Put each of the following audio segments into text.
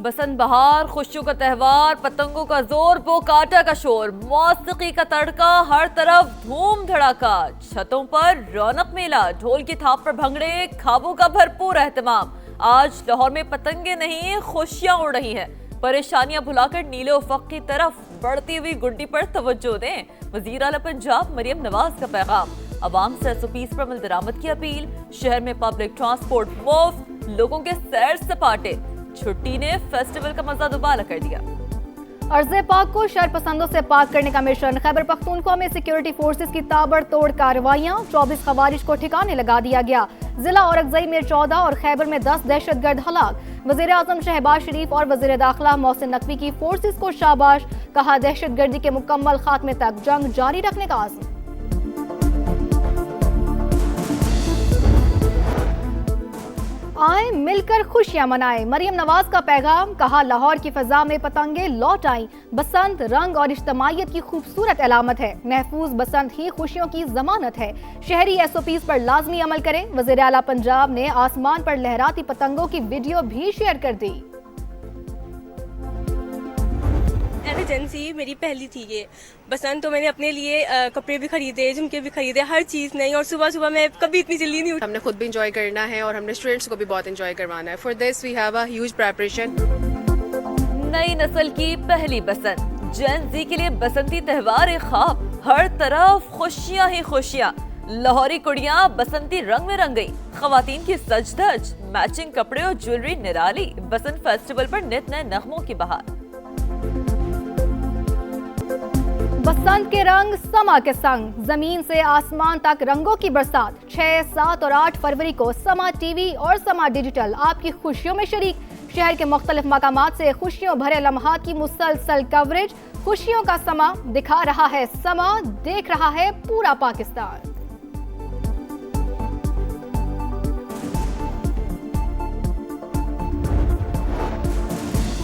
बसंत बहार, खुशियों का त्यौहार, पतंगों का जोर, बोकाटा का शोर, मौसीकी का तड़का, हर तरफ धूम धड़ाका, छतों पर रौनक मेला, ढोल की थाप पर भंगड़े, खाबों का भरपूर एहतमाम। आज लाहौर में पतंगे नहीं, खुशियां उड़ रही हैं। परेशानियां भुलाकर नीले उफक की तरफ बढ़ती हुई गुड्डी पर तवज्जो दें। वजीर आला पंजाब मरियम नवाज का पैगाम, अवाम से SOPs पर अमल दरामद की अपील। शहर में पब्लिक ट्रांसपोर्ट मुफ्त, लोगों के सैर सपाटे। छुट्टी ने फेस्टिवल का मजा दुबारा कर दिया। अर्ज़े पाक को शर पसंदों से पाक करने का मिशन। खैबर पख्तूनख्वा में सिक्योरिटी फोर्सेस की ताबड़तोड़ कार्रवाइयां, 24 खवारिज को ठिकाने लगा दिया गया। जिला औरंगज़ई में 14 और खैबर में 10 दहशतगर्द हलाक। वज़ीर आज़म शहबाज शरीफ और वज़ीर दाखिला मोहसिन नकवी की फोर्सेस को शाबाश, कहा दहशतगर्दी के मुकम्मल खात्मे तक जंग जारी रखने का आज़म। आए मिलकर खुशियां मनाएं, मरियम नवाज का पैगाम, कहा लाहौर की फजा में पतंगे लौट आई। बसंत रंग और इज्तमाइयत की खूबसूरत अलामत है। महफूज बसंत ही खुशियों की जमानत है। शहरी SOPs पर लाजमी अमल करें। वज़ीर आला पंजाब ने आसमान पर लहराती पतंगों की वीडियो भी शेयर कर दी। एमरजेंसी मेरी पहली थी ये बसंत, तो मैंने अपने लिए कपड़े भी खरीदे, झुमके भी खरीदे, हर चीज़ नहीं। और सुबह सुबह मैं कभी इतनी जल्दी नहीं उठी। हमने खुद भी इंजॉय करना है और हमने स्टूडेंट्स को भी बहुत इंजॉय करवाना है। For this we have a huge preparation. नई नस्ल की पहली बसंत, जेन ज़ी के लिए बसंती त्योहार एक ख्वाब। हर तरफ खुशियां ही खुशियां। लाहौरी कुड़ियां बसंती रंग में रंग गई। खवातीन की सज धज, मैचिंग कपड़े और ज्वेलरी निराली। बसंत फेस्टिवल पर नित नए नगमों की बहार। बसंत के रंग समा के संग, जमीन से आसमान तक रंगों की बरसात। 6, 7 और 8 फरवरी को समा TV और समा डिजिटल आपकी खुशियों में शरीक। शहर के मुख्तलिफ मकामात से खुशियों भरे लम्हात की मुसलसल कवरेज। खुशियों का समा दिखा रहा है समा, देख रहा है पूरा पाकिस्तान।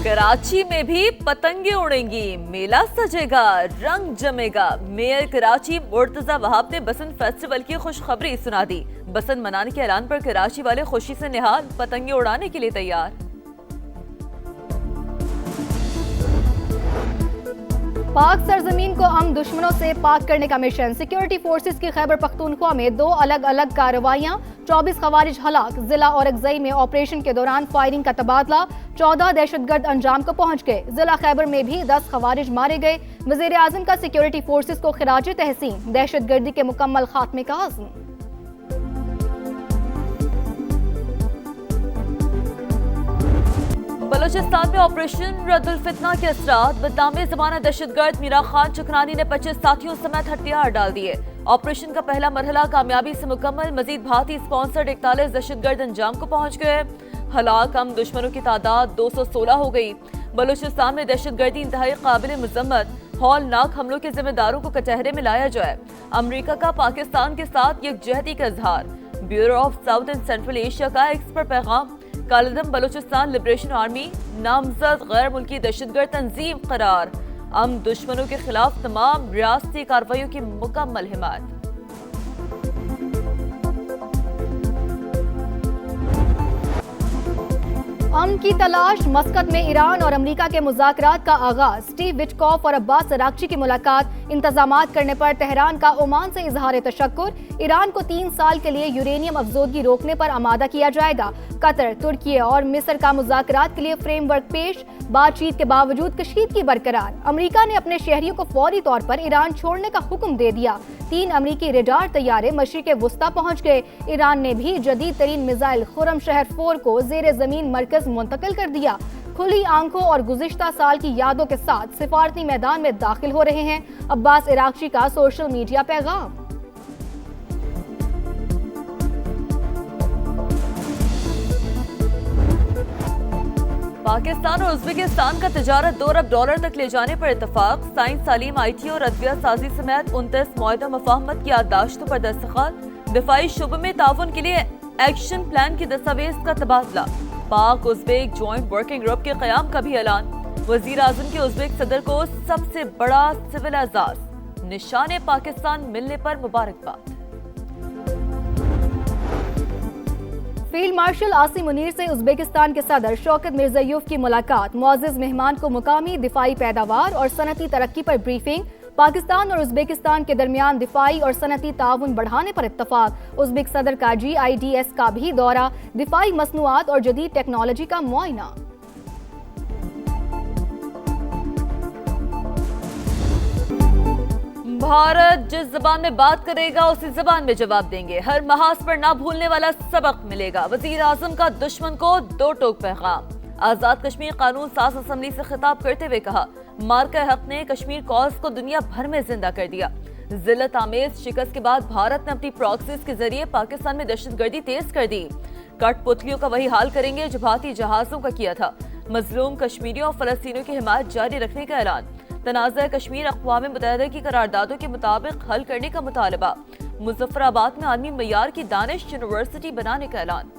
कराची में भी पतंगे उड़ेंगी, मेला सजेगा, रंग जमेगा। मेयर कराची मुर्तजा वहाब ने बसंत फेस्टिवल की खुशखबरी सुना दी। बसंत मनाने के ऐलान पर कराची वाले खुशी से निहाल, पतंगे उड़ाने के लिए तैयार। पाक सरजमीन को हम दुश्मनों से पाक करने का मिशन। सिक्योरिटी फोर्सेस की खैबर पख्तूनख्वा में 2 अलग अलग कार्रवाइयां, 24 खवारिज हलाक। जिला औरंगज़ई में ऑपरेशन के दौरान फायरिंग का तबादला, 14 दहशतगर्द अंजाम को पहुंच गए। जिला खैबर में भी 10 खवारिज मारे गए। वज़ीर आज़म का सिक्योरिटी फोर्सेस को खिराज तहसीन, दहशतगर्दी के मुकम्मल खात्मे का आज़म। बलूचिस्तान में ऑपरेशन रद्दुल फितना के असरात। बदनामे ज़माना दहशतगर्द मीरा खान चुकरानी ने 25 साथियों समेत हथियार डाल दिए। ऑपरेशन का पहला मरहला कामयाबी से मुकम्मल। मजीद भारतीय स्पॉन्सर्ड 41 दहशतगर्द अंजाम को पहुंच गए। हलाक हम दुश्मनों की तादाद 216 हो गई। बलूचिस्तान में दहशतगर्दी इंतहाई काबिल मजम्मत। हौलनाक हमलों के जिम्मेदारों को कचहरे में लाया जाए। अमरीका का पाकिस्तान के साथ यकजहती का इजहार। Bureau of south and central Asia का एक्सपर्ट पैगाम, कालदम बलूचिस्तान लिबरेशन आर्मी नामजद गैर मुल्की दहशतगर्द तंजीम करार। हम दुश्मनों के खिलाफ तमाम रियासती कार्रवाइयों की मुकम्मल हिमायत। अमन की तलाश, मस्कत में ईरान और अमरीका के मुज़ाकरात का आगाज। स्टीव विटकॉफ और अब्बास अरागची की मुलाकात। इंतजामात करने पर तेहरान का ओमान से इजहार तशक्कुर। ईरान को 3 साल के लिए यूरेनियम अफजोदगी रोकने पर आमादा किया जाएगा। कतर, तुर्की और मिस्र का मुज़ाकरात के लिए फ्रेमवर्क पेश। बातचीत के बावजूद कशीदगी बरकरार। अमरीका ने अपने शहरियों को फौरी तौर पर ईरान छोड़ने का हुक्म दे दिया। 3 अमरीकी रेडार तैयारे मशरिक़ वुस्ता पहुंच गए। ईरान ने भी जदीद तरीन मिसाइल खुर्रम शहर 4 को ज़ेरे ज़मीन मरकज मुंतकिल कर दिया। खुली आंखों और गुज़िश्ता साल की यादों के साथ सिफारती मैदान में दाखिल हो रहे हैं अब्बास अरागची का सोशल मीडिया पैगाम। पाकिस्तान और उज़्बेकिस्तान का तिजारत $2 अरब तक ले जाने पर इत्तफाक। साइंस, तालीम, IT और अदविया साजी समेत 29 मुआहिदा मफाहमत की याददाश्तों पर दस्तखत। दिफाई शुबे में ताउन के लिए एक्शन प्लान की दस्तावेज का तबादला। पाक उज़्बेक जॉइंट वर्किंग ग्रुप के क़याम का भी ऐलान। वज़ीर आज़म के उज़्बेक सदर को सबसे बड़ा सिविल एजाज, निशाने पाकिस्तान मिलने पर मुबारकबाद। फील्ड मार्शल आसिम मुनीर से उज़्बेकिस्तान के सदर शौकत मिर्ज़ायोव की मुलाकात। मुअज़्ज़िज़ मेहमान को मुकामी दिफाई पैदावार और सनती तरक्की पर ब्रीफिंग। पाकिस्तान और उज़्बेकिस्तान के दरमियान दिफाई और सनती ताउन बढ़ाने पर इत्तफाक। उज़्बेक सदर का GIDS का भी दौरा। दिफाई मसनूआत और जदीद टेक्नोलॉजी का मुआयना। भारत जिस जबान में बात करेगा उसी जबान में जवाब देंगे। हर महाज पर ना भूलने वाला सबक मिलेगा। वजीर आजम का दुश्मन को दो टोक पैगाम। आजाद कश्मीर कानून साज असम्बली से खिताब करते हुए कहा, मार्का हक ने कश्मीर कॉज को दुनिया भर में जिंदा कर दिया। जिल्लत आमेज शिकस्त के बाद भारत ने अपनी प्रॉक्सीज के जरिए पाकिस्तान में दहशतगर्दी तेज कर दी। कठपुतलियों का वही हाल करेंगे जो भारतीय जहाजों का किया था। मजलूम कश्मीरियों और फलस्तीनियों की हिमायत जारी रखने का ऐलान। तनाज़ा कश्मीर अक़वाम मुत्तहिदा की करारदादों के मुताबिक हल करने का मुतालबा। मुज़फ्फराबाद में आलमी मयार की दानिश यूनिवर्सिटी बनाने का ऐलान।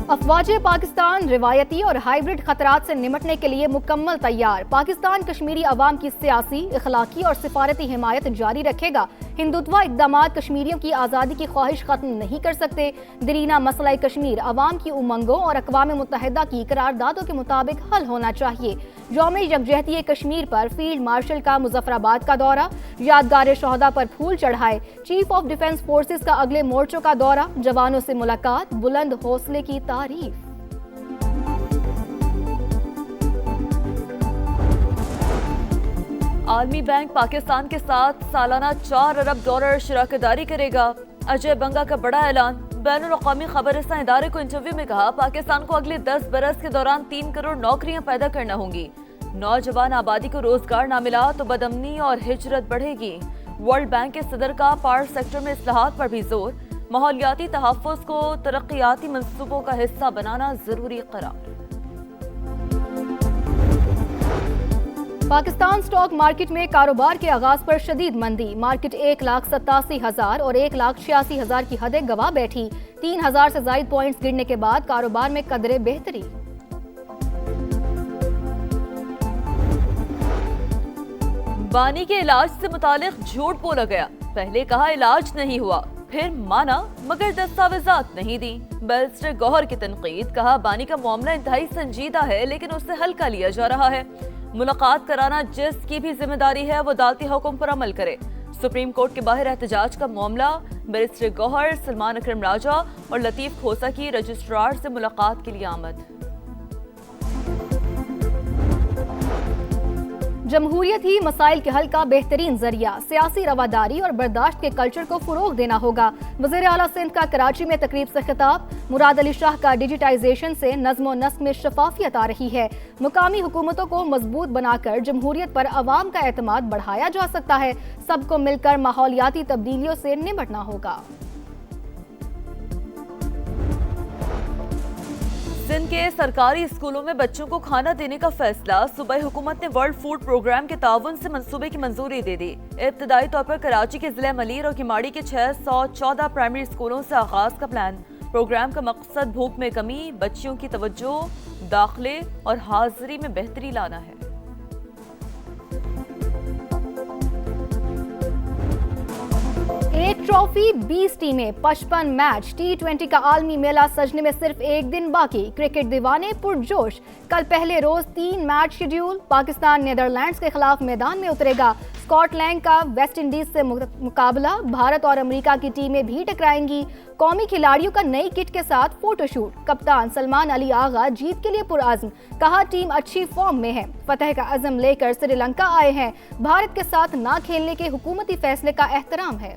अफवाज पाकिस्तान रिवायती और हाइब्रिड खतरात से निमटने के लिए मुकम्मल तैयार। पाकिस्तान कश्मीरी अवाम की सियासी, इखलाकी और सिफारती हिमायत जारी रखेगा। हिंदुत्व इक़दामात कश्मीरियों की आज़ादी की ख्वाहिश खत्म नहीं कर सकते। दरीना मसला कश्मीर अवाम की उमंगों और अक़वाम मुत्तहिदा की करारदादों के मुताबिक हल होना चाहिए। यौम यकजहती कश्मीर पर फील्ड मार्शल का मुज़फ्फराबाद का दौरा। यादगार शहदा पर फूल चढ़ाए। चीफ ऑफ डिफेंस फोर्सेस का अगले मोर्चों का दौरा। जवानों से मुलाकात। बुलंद हौसले की तारीफ। आलमी बैंक पाकिस्तान के साथ सालाना $4 अरब शराकतदारी करेगा। अजय बंगा का बड़ा ऐलान। बैनुल-अक़वामी खबररसां इदारे को इंटरव्यू में कहा, पाकिस्तान को अगले 10 बरस के दौरान 3 करोड़ नौकरियां पैदा करना होंगी। नौजवान आबादी को रोजगार न मिला तो बदअमनी और हिजरत बढ़ेगी। वर्ल्ड बैंक के सदर का पावर सेक्टर में इस्लाहात पर भी जोर। माहौलियाती तहफ़्फ़ुज़ को तरक्याती मंसूबों का हिस्सा बनाना जरूरी करार। पाकिस्तान स्टॉक मार्केट में कारोबार के आगाज पर शदीद मंदी। मार्केट 1,87,000 और 1,86,000 की हदें गवा बैठी। 3,000 से ज़ायद पॉइंट्स गिरने के बाद कारोबार में कदरे बेहतरी। बानी के इलाज से मुतालिक झूठ बोला गया। पहले कहा इलाज नहीं हुआ, फिर माना मगर दस्तावेजात नहीं दी। बैरिस्टर गौहर की तनकीद। कहा, बानी का मामला इंतहाई संजीदा है लेकिन उससे हल्का लिया जा रहा है। मुलाकात कराना जिसकी भी जिम्मेदारी है वो अदालती हुक्म पर अमल करे। सुप्रीम कोर्ट के बाहर एहतजाज का मामला। बैरिस्टर गौहर, सलमान अकरम राजा और लतीफ खोसा की रजिस्ट्रार से मुलाकात के लिए आमद। जमहूरियत ही मसाइल के हल का बेहतरीन जरिया। सियासी रवादारी और बर्दाश्त के कल्चर को फरोग देना होगा। वज़ीर आला सिंध का कराची में तकरीब से खिताब। मुराद अली शाह का डिजिटाइजेशन से नज़्म व नस्क में शफाफियत आ रही है। मुकामी हुकूमतों को मजबूत बनाकर जमहूरियत पर अवाम का एतमाद बढ़ाया जा सकता है। सबको मिलकर माहौलियाती तब्दीलियों से निपटना होगा। सिंध के सरकारी स्कूलों में बच्चों को खाना देने का फैसला। सूबाई हुकूमत ने वर्ल्ड फूड प्रोग्राम के ताउन से मंसूबे की मंजूरी दे दी। इब्तदाई तौर पर कराची के जिले मलीर और किमाड़ी के 614 प्राइमरी स्कूलों से आगाज का प्लान। प्रोग्राम का मकसद भूख में कमी, बच्चियों की तवज्जो, दाखिले और हाजिरी में बेहतरी लाना है। एक ट्रॉफी 20 टीमें 55 मैच। T20 का आलमी मेला सजने में सिर्फ एक दिन बाकी। क्रिकेट दीवाने पुरजोश। कल पहले रोज 3 मैच शेड्यूल। पाकिस्तान नीदरलैंड्स के खिलाफ मैदान में उतरेगा। स्कॉटलैंड का वेस्ट इंडीज से मुकाबला। भारत और अमेरिका की टीमें भी टकराएंगी। कौमी खिलाड़ियों का नई किट के साथ फोटोशूट। कप्तान सलमान अली आगा जीत के लिए पुरआज़्म। कहा, टीम अच्छी फॉर्म में है। फतह का अज़म लेकर श्रीलंका आए हैं। भारत के साथ ना खेलने के हुकूमती फैसले का एहतराम है।